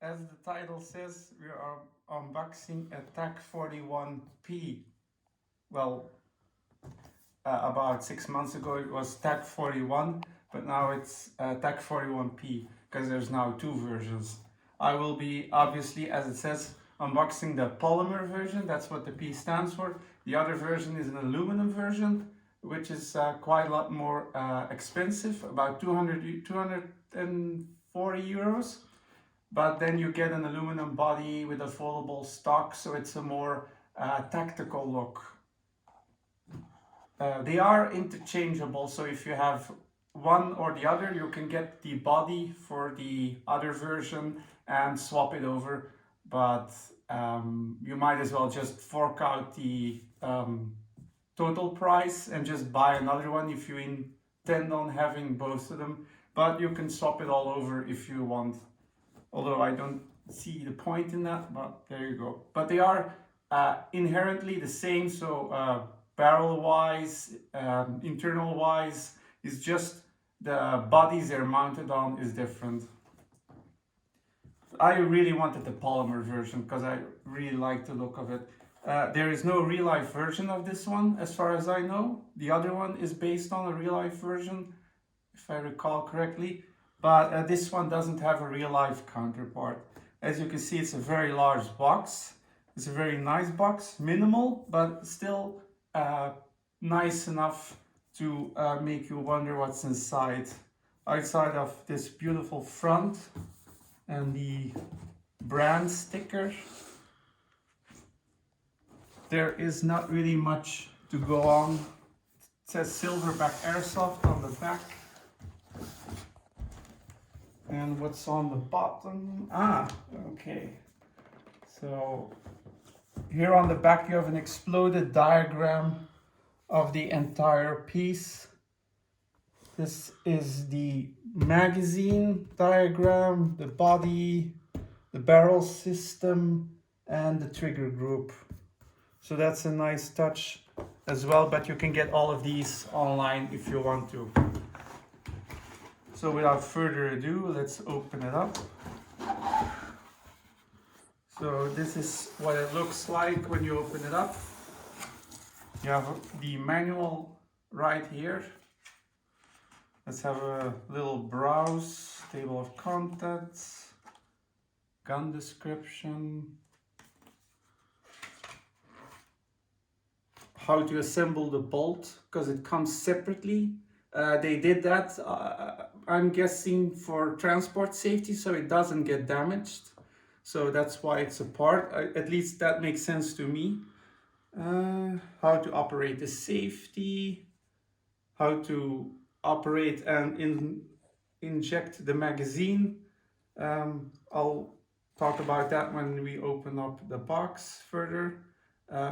as the title says, we are unboxing a TAC 41P. Well, about 6 months ago it was TAC 41, but now it's TAC 41P because there's now two versions. I will be, obviously, as it says, unboxing the polymer version. That's what the P stands for. The other version is an aluminum version, which is quite a lot more expensive, about 240 euros. But then you get an aluminum body with a foldable stock, so it's a more tactical look. They are interchangeable, so if you have one or the other, you can get the body for the other version and swap it over. But you might as well just fork out the total price and just buy another one if you intend on having both of them. But you can swap it all over if you want. Although I don't see the point in that, but there you go. But they are inherently the same, so barrel-wise, internal-wise, it's just the bodies they're mounted on is different. I really wanted the polymer version because I really like the look of it. There is no real-life version of this one, as far as I know. The other one is based on a real-life version, if I recall correctly. But this one doesn't have a real-life counterpart. As you can see, it's a very large box. It's a very nice box, minimal, but still nice enough to make you wonder what's inside. Outside of this beautiful front and the brand sticker, there is not really much to go on. It says Silverback Airsoft on the back. And what's on the bottom? Okay. So here on the back you have an exploded diagram of the entire piece. This is the magazine diagram, the body, the barrel system, and the trigger group. So that's a nice touch as well, but you can get all of these online if you want to. So without further ado, let's open it up. So this is what it looks like when you open it up. You have the manual right here. Let's have a little browse, table of contents, gun description, how to assemble the bolt, because it comes separately. They did that, I'm guessing, for transport safety, so it doesn't get damaged. So that's why it's apart. At least that makes sense to me. How to operate the safety, how to operate and inject the magazine. I'll talk about that when we open up the box further.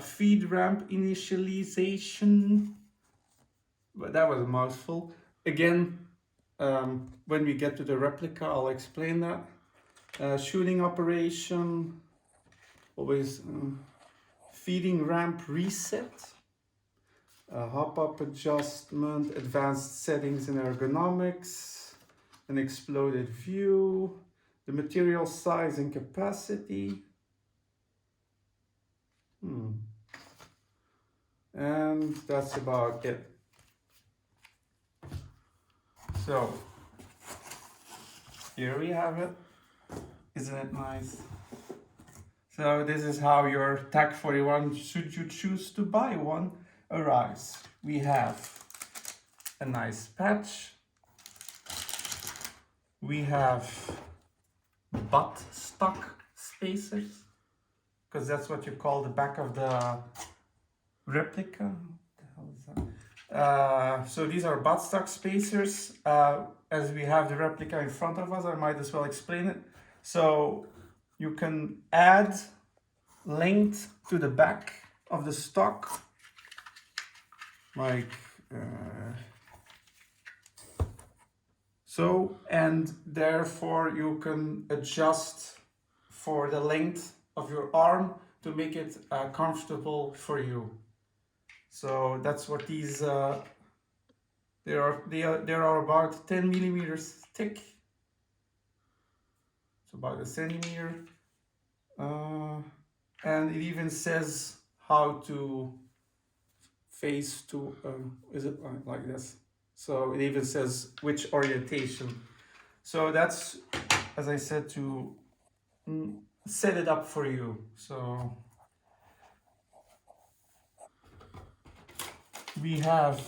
Feed ramp initialization. But that was a mouthful. Again, when we get to the replica, I'll explain that. Shooting operation, always feeding ramp reset, hop-up adjustment, advanced settings in ergonomics, an exploded view, the material size and capacity. And that's about it. So, here we have it. Isn't it nice? So this is how your TAC 41, should you choose to buy one, arrives. We have a nice patch. We have butt stock spacers, because that's what you call the back of the replica. What the hell is that? So these are buttstock spacers. As we have the replica in front of us, I might as well explain it. So you can add length to the back of the stock, like so, and therefore you can adjust for the length of your arm to make it comfortable for you. So that's what these they are about 10 millimeters thick. about a centimeter. And it even says how to face to, is it like this? So it even says which orientation. So that's, as I said, to set it up for you. So we have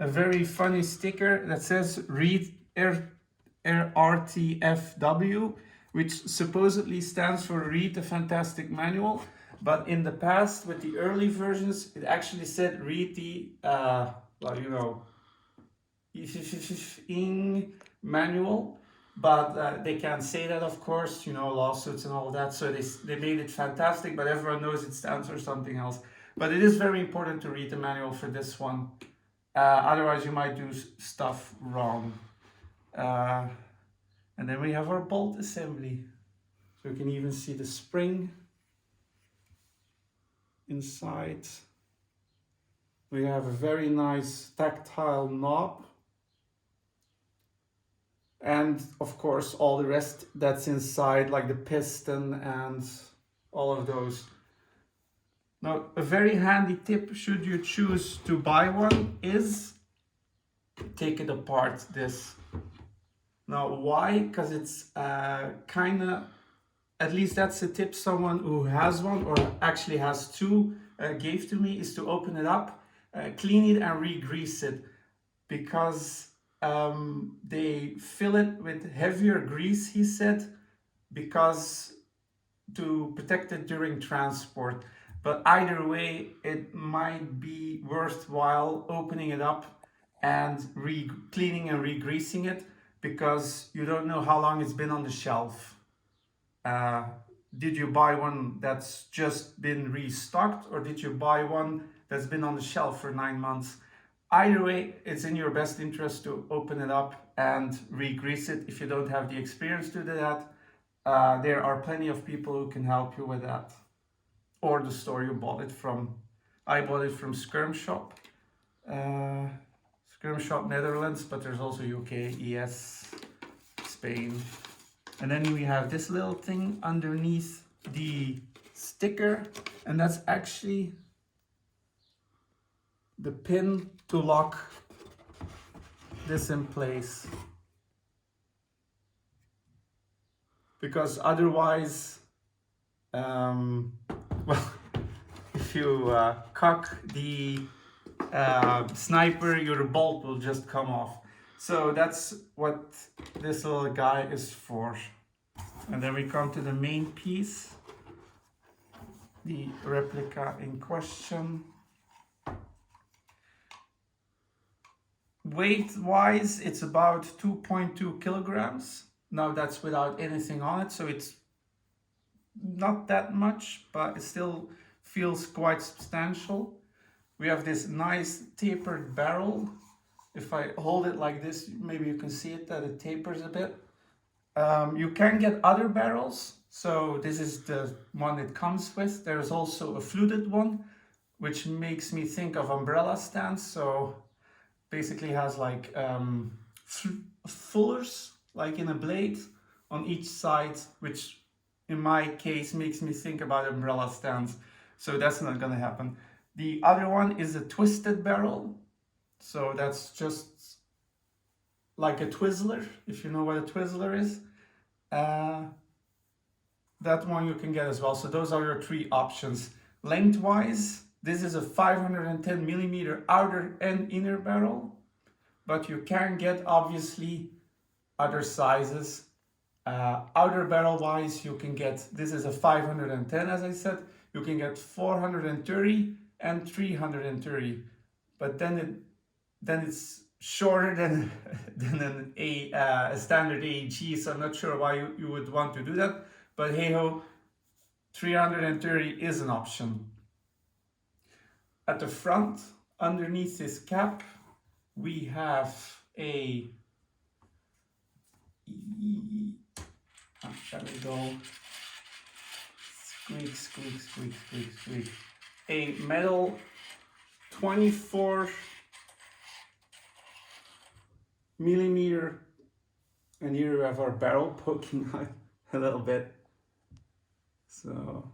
a very funny sticker that says read RTFW, which supposedly stands for Read the Fantastic Manual. But in the past, with the early versions, it actually said read the, well, you know, manual. But they can't say that, of course, you know, lawsuits and all that. So they made it fantastic, but everyone knows it stands for something else. But it is very important to read the manual for this one. Otherwise, you might do stuff wrong. And then we have our bolt assembly. So you can even see the spring inside. We have a very nice tactile knob. And of course, all the rest that's inside, like the piston and all of those. Now, a very handy tip, should you choose to buy one, is take it apart, this. Now, why? Because it's kind of, at least that's a tip someone who has one or actually has two gave to me, is to open it up, clean it and re-grease it, because they fill it with heavier grease, he said, because to protect it during transport. But either way, it might be worthwhile opening it up and cleaning and re-greasing it, because you don't know how long it's been on the shelf. Did you buy one that's just been restocked, or did you buy one that's been on the shelf for 9 months? Either way, it's in your best interest to open it up and re-grease it if you don't have the experience to do that. There are plenty of people who can help you with that. Or the store you bought it from. I bought it from Skirm Shop. Skirm Shop Netherlands, but there's also UK, ES, Spain. And then we have this little thing underneath the sticker, and that's actually the pin to lock this in place. Because otherwise, well, if you cock the sniper, your bolt will just come off. So that's what this little guy is for. And then we come to the main piece, the replica in question. Weight-wise, it's about 2.2 kilograms. Now that's without anything on it, so it's not that much, but it still feels quite substantial. We have this nice tapered barrel. If I hold it like this, maybe you can see it, that it tapers a bit. You can get other barrels, so this is the one it comes with. There's also a fluted one, which makes me think of umbrella stands. So basically has like fullers, like in a blade on each side, which in my case makes me think about umbrella stands. So that's not gonna happen. The other one is a twisted barrel. So that's just like a Twizzler, if you know what a Twizzler is. That one you can get as well. So those are your three options. Lengthwise, this is a 510 millimeter outer and inner barrel, but you can get obviously other sizes. Outer barrel wise, you can get, this is a 510, as I said, you can get 430 and 330, but then it's shorter than a standard AEG, so I'm not sure why you would want to do that, but hey ho, 330 is an option. At the front, underneath this cap, we have a, there we go, squeak, squeak, squeak, squeak, squeak, a metal 24 millimeter And here we have our barrel poking out a little bit. So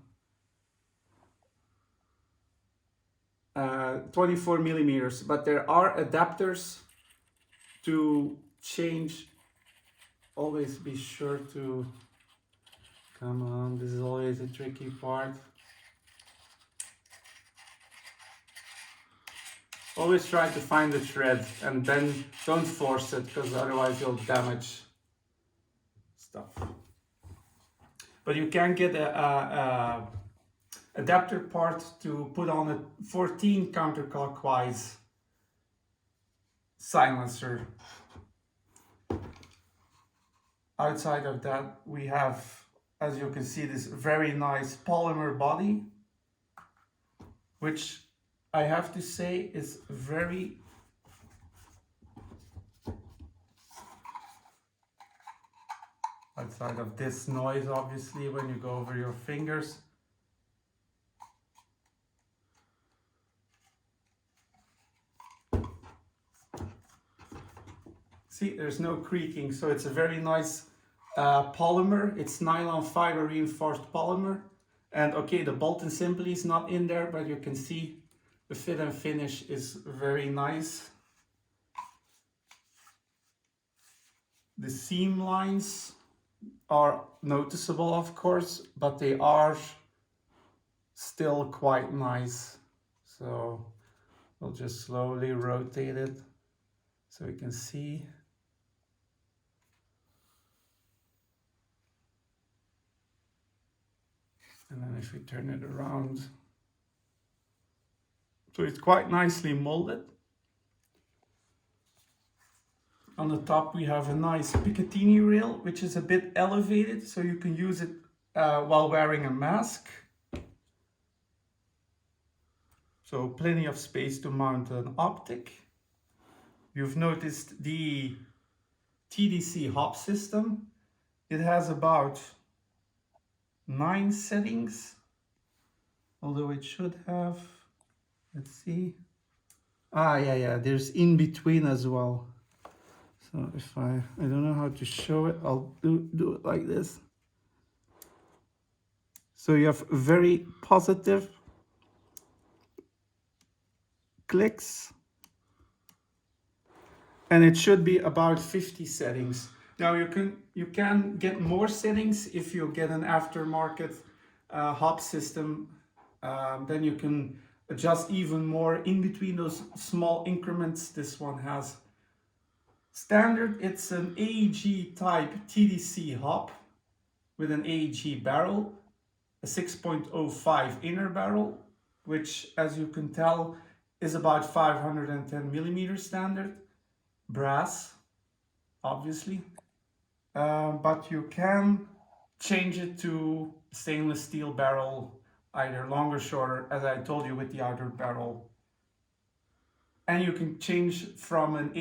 24 millimeters, but there are adapters to change. Always be sure to, come on, this is always a tricky part. Always try to find the thread and then don't force it, because otherwise you'll damage stuff. But you can get a adapter part to put on a 14 counterclockwise silencer. Outside of that, we have, as you can see, this very nice polymer body, which I have to say is very outside of this noise, obviously, when you go over your fingers. See, there's no creaking, so it's a very nice polymer. It's nylon fiber reinforced polymer. And okay, the bolt assembly is not in there, but you can see the fit and finish is very nice. The seam lines are noticeable, of course, but they are still quite nice. So we'll just slowly rotate it so we can see. And then if we turn it around, so it's quite nicely molded. On the top we have a nice Picatinny rail, which is a bit elevated, so you can use it while wearing a mask. So plenty of space to mount an optic. You've noticed the TDC hop system. It has about 9 settings, although it should have, let's see. Yeah, there's in between as well. So if I don't know how to show it, I'll do it like this. So you have very positive clicks, and it should be about 50 settings. Now you can get more settings if you get an aftermarket hop system. Then you can adjust even more in between those small increments. This one has standard. It's an AEG type TDC hop with an AEG barrel, a 6.05 inner barrel, which, as you can tell, is about 510 millimeters standard. Brass, obviously. But you can change it to stainless steel barrel, either longer or shorter, as I told you, with the outer barrel. And you can change from an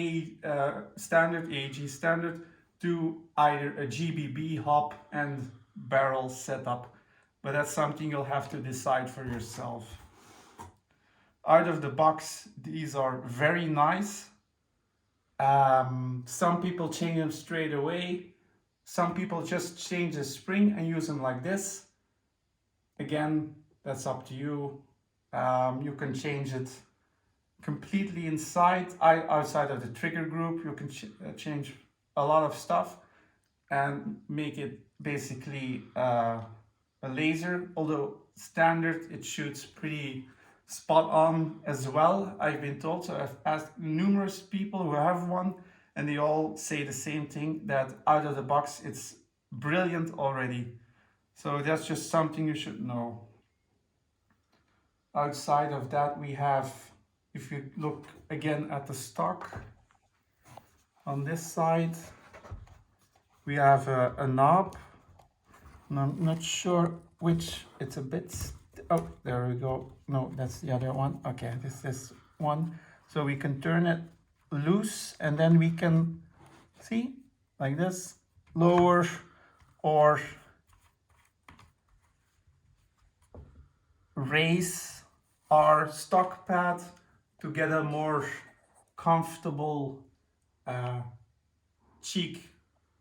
standard AEG standard to either a GBB hop and barrel setup, but that's something you'll have to decide for yourself. Out of the box, these are very nice. Some people change them straight away. Some people just change the spring and use them like this. Again, that's up to you. You can change it completely inside, outside of the trigger group. You can change a lot of stuff and make it basically a laser. Although standard, it shoots pretty spot on as well, I've been told. So I've asked numerous people who have one, and they all say the same thing, that out of the box it's brilliant already. So that's just something you should know. Outside of that, we have, if you look again at the stock, on this side we have a knob, and I'm not sure which, it's a bit, oh, there we go. No, that's the other one. Okay, this one. So we can turn it loose, and then we can, see, like this, lower or raise our stock pad to get a more comfortable cheek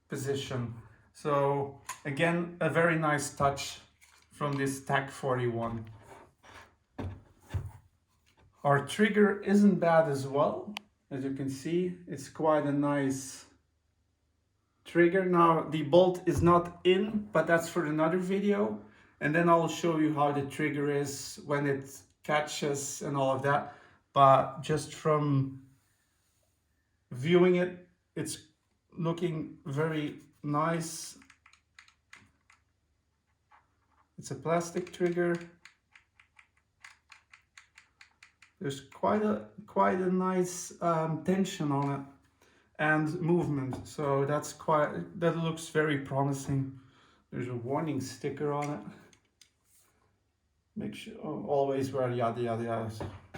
position. So again, a very nice touch from this TAC 41. Our trigger isn't bad as well. As you can see, it's quite a nice trigger. Now the bolt is not in, but that's for another video. And then I'll show you how the trigger is when it catches and all of that. But just from viewing it, it's looking very nice. It's a plastic trigger. There's quite a nice tension on it and movement, so that looks very promising. There's a warning sticker on it. Make sure always wear yada yada yada.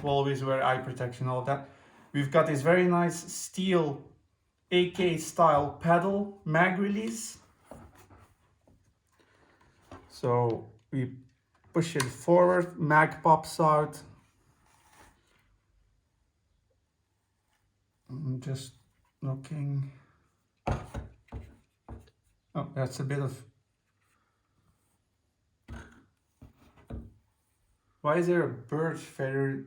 Always wear eye protection, all of that. We've got this very nice steel AK style paddle mag release. So we push it forward, mag pops out. I'm just looking. Oh, that's a bit of. Why is there a bird feather?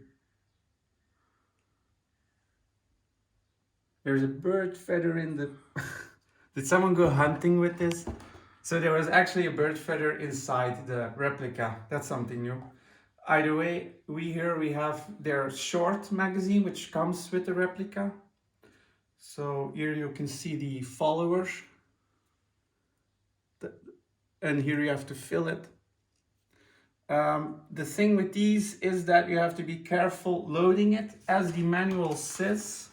There's a bird feather in the. Did someone go hunting with this? So there was actually a bird feather inside the replica. That's something new. Either way, we have their short magazine, which comes with the replica. So here you can see the followers. And here you have to fill it. The thing with these is that you have to be careful loading it, as the manual says.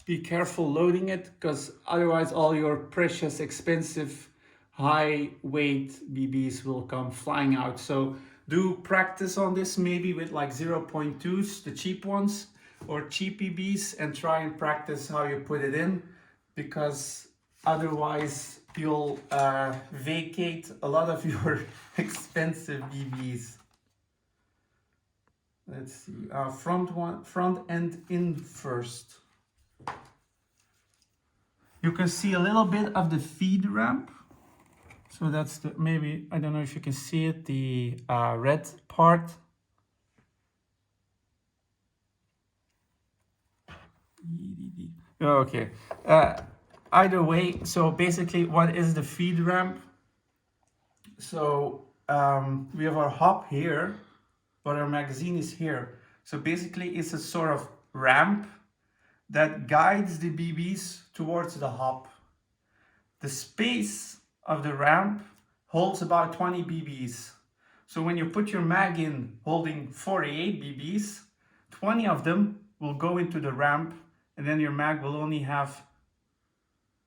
Be careful loading it, because otherwise all your precious, expensive, high weight BBs will come flying out. So do practice on this, maybe with like 0.2s, the cheap ones, or cheap BBs, and try and practice how you put it in, because otherwise you'll vacate a lot of your expensive BBs. Let's see, front end in first. You can see a little bit of the feed ramp. So that's the, maybe, I don't know if you can see it, the red part. Okay. Either way, so basically what is the feed ramp? So we have our hop here, but our magazine is here. So basically it's a sort of ramp that guides the BBs towards the hop. The space of the ramp holds about 20 BBs. So when you put your mag in holding 48 BBs, 20 of them will go into the ramp, and then your mag will only have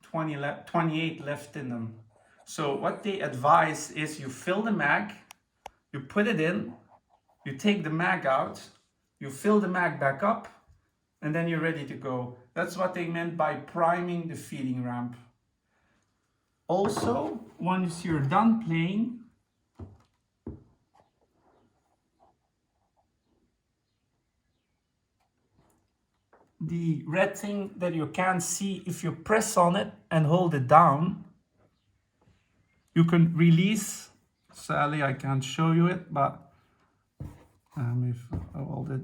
28 left in them. So what they advise is you fill the mag, you put it in, you take the mag out, you fill the mag back up, and then you're ready to go. That's what they meant by priming the feeding ramp. Also, once you're done playing, the red thing that you can't see, if you press on it and hold it down, you can release. Sadly, I can't show you it, but if I hold it,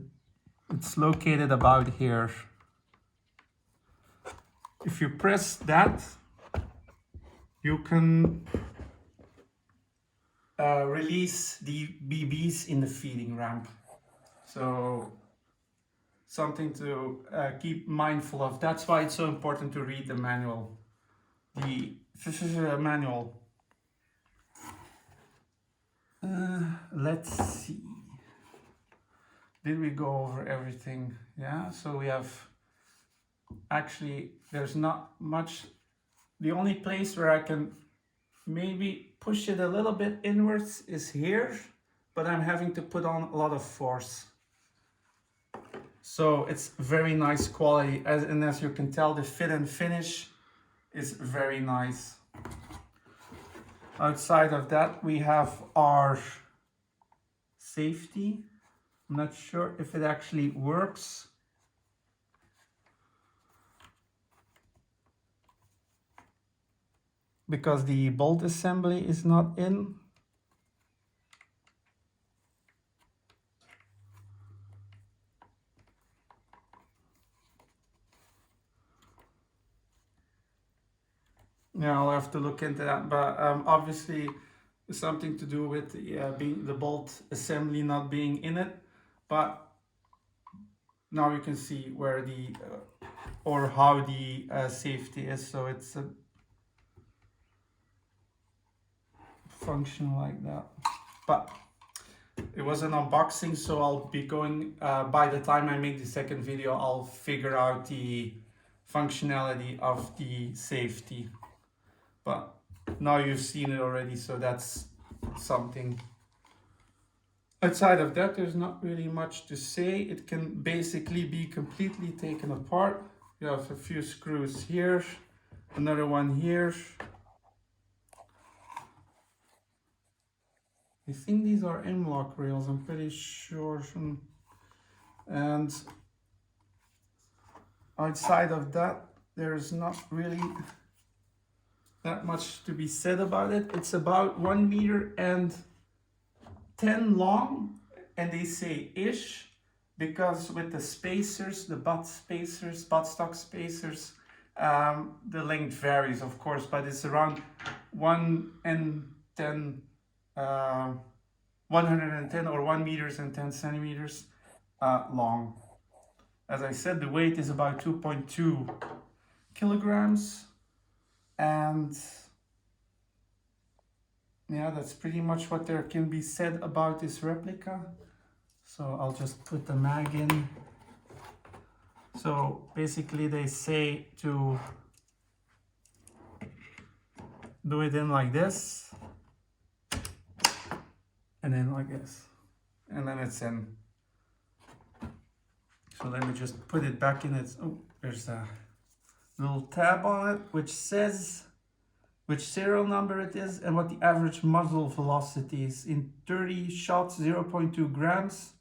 it's located about here. If you press that, you can release the BBs in the feeding ramp. So something to keep mindful of. That's why it's so important to read the manual. The manual. Let's see. Did we go over everything? Yeah, so we have, actually, there's not much. The only place where I can maybe push it a little bit inwards is here, but I'm having to put on a lot of force. So it's very nice quality, and as you can tell, the fit and finish is very nice. Outside of that, we have our safety. I'm not sure if it actually works. Because the bolt assembly is not in. Yeah, I'll have to look into that, but obviously it's something to do with being the bolt assembly not being in it. But now you can see where the or how the safety is. So it's a function like that. But it was an unboxing, so I'll be going by the time I make the second video, I'll figure out the functionality of the safety. But now you've seen it already, so that's something. Outside of that, there's not really much to say. It can basically be completely taken apart. You have a few screws here, another one here. I think these are M-lock rails, I'm pretty sure. And outside of that, there's not really that much to be said about it. It's about 1 meter and 10 long, and they say ish, because with the spacers, the buttstock spacers, the length varies, of course, but it's around 110 or 1 meters and 10 centimeters long. As I said, the weight is about 2.2 kilograms, and yeah, that's pretty much what there can be said about this replica. So I'll just put the mag in. So basically they say to do it in like this, and then like this, and then it's in. So let me just put it back in its, oh, there's a little tab on it which says which serial number it is and what the average muzzle velocity is. In 30 shots, 0.2 grams,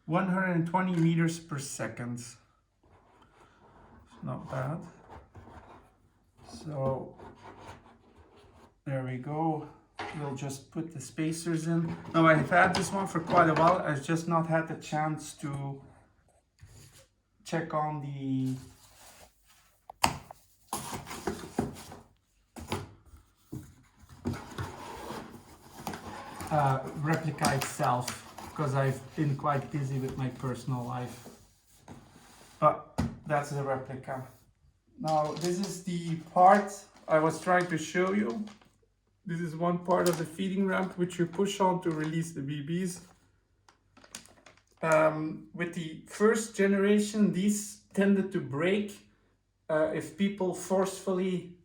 120 meters per second. It's not bad. So there we go. We'll just put the spacers in. Now I've had this one for quite a while. I've just not had the chance to check on the replica itself, because I've been quite busy with my personal life. But that's the replica. Now this is the part I was trying to show you. This is one part of the feeding ramp which you push on to release the BBs. With the first generation, these tended to break if people forcefully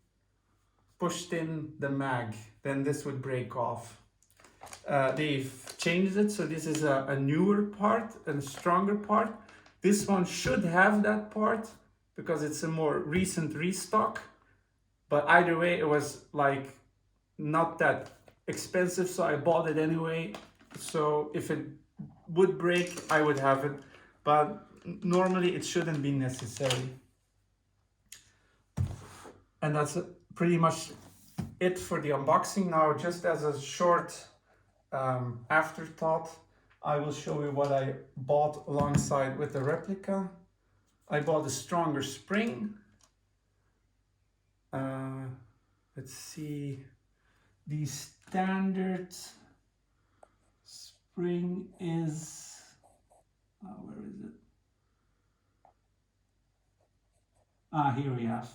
pushed in the mag, then this would break off. They've changed it, so this is a newer part and a stronger part. This one should have that part because it's a more recent restock, but either way it was like not that expensive, so I bought it anyway. So if it would break, I would have it, but normally it shouldn't be necessary. And that's pretty much it for the unboxing. Now, just as a short afterthought, I will show you what I bought alongside with the replica. I bought a stronger spring. Let's see, the standard spring is, where is it? Here we have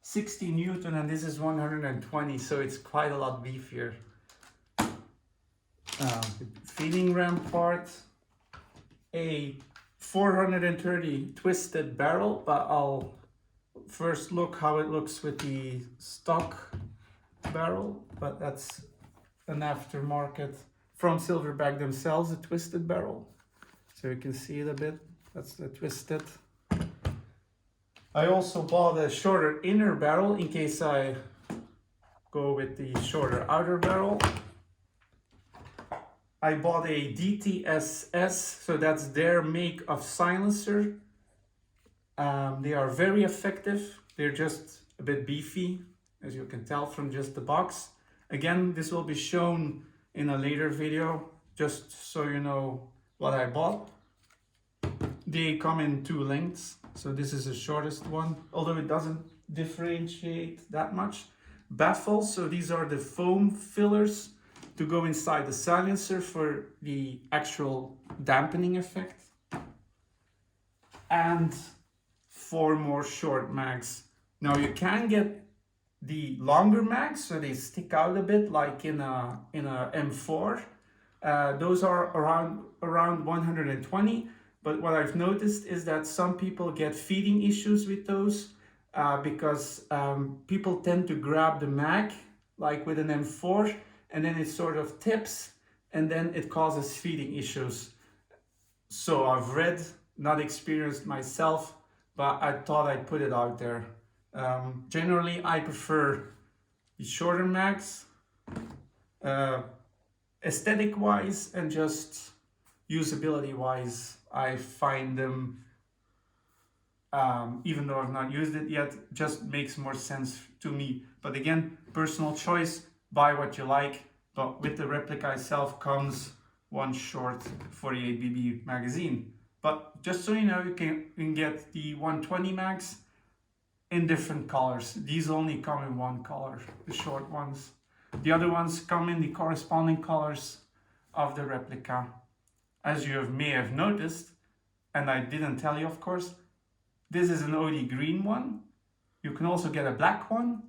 60 Newton, and this is 120, so it's quite a lot beefier. Feeding ramp part, a 430 twisted barrel, but I'll first look how it looks with the stock barrel, but that's an aftermarket from Silverback themselves, a twisted barrel. So you can see it a bit, that's the twisted. I also bought a shorter inner barrel in case I go with the shorter outer barrel. I bought a DTSS, so that's their make of silencer. They are very effective. They're just a bit beefy, as you can tell from just the box. Again, this will be shown in a later video, just so you know what I bought. They come in two lengths, so this is the shortest one, although it doesn't differentiate that much. Baffles, so these are the foam fillers to go inside the silencer for the actual dampening effect. And 4 more short mags. Now you can get the longer mags, so they stick out a bit like in a M4. Those are around 120, but what I've noticed is that some people get feeding issues with those because people tend to grab the mag like with an M4 and then it sort of tips and then it causes feeding issues. So I've read, not experienced myself, but I thought I'd put it out there. Generally, I prefer the shorter mags, aesthetic-wise and just usability-wise. I find them, even though I've not used it yet, just makes more sense to me. But again, personal choice, buy what you like. But with the replica itself comes one short 48BB magazine. But just so you know, you can get the 120 mags in different colors. These only come in one color, the short ones. The other ones come in the corresponding colors of the replica. As you may have noticed, and I didn't tell you of course, this is an OD green one. You can also get a black one,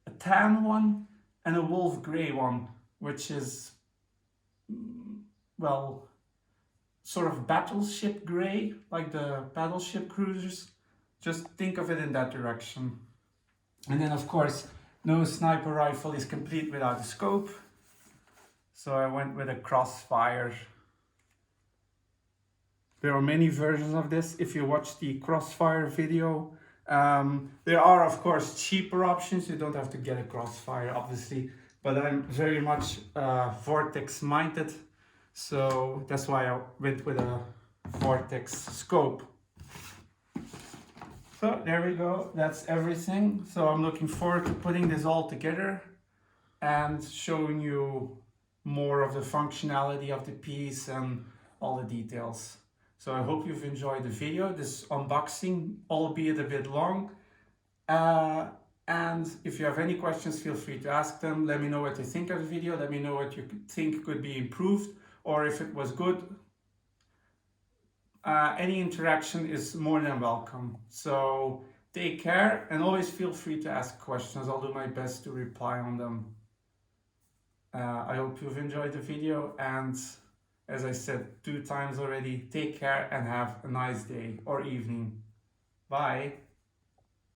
a tan one, and a wolf grey one, which is, well, sort of battleship grey, like the battleship cruisers. Just think of it in that direction. And then of course, no sniper rifle is complete without a scope. So I went with a Crossfire. There are many versions of this. If you watch the Crossfire video, there are of course cheaper options. You don't have to get a Crossfire obviously, but I'm very much Vortex minded. So that's why I went with a Vortex scope. So there we go, that's everything. So I'm looking forward to putting this all together and showing you more of the functionality of the piece and all the details. So I hope you've enjoyed the video, this unboxing, albeit a bit long. And if you have any questions, feel free to ask them. Let me know what you think of the video. Let me know what you think could be improved, or if it was good. Any interaction is more than welcome. So take care and always feel free to ask questions. I'll do my best to reply on them. I hope you've enjoyed the video, and as I said 2 times already, take care and have a nice day or evening. Bye.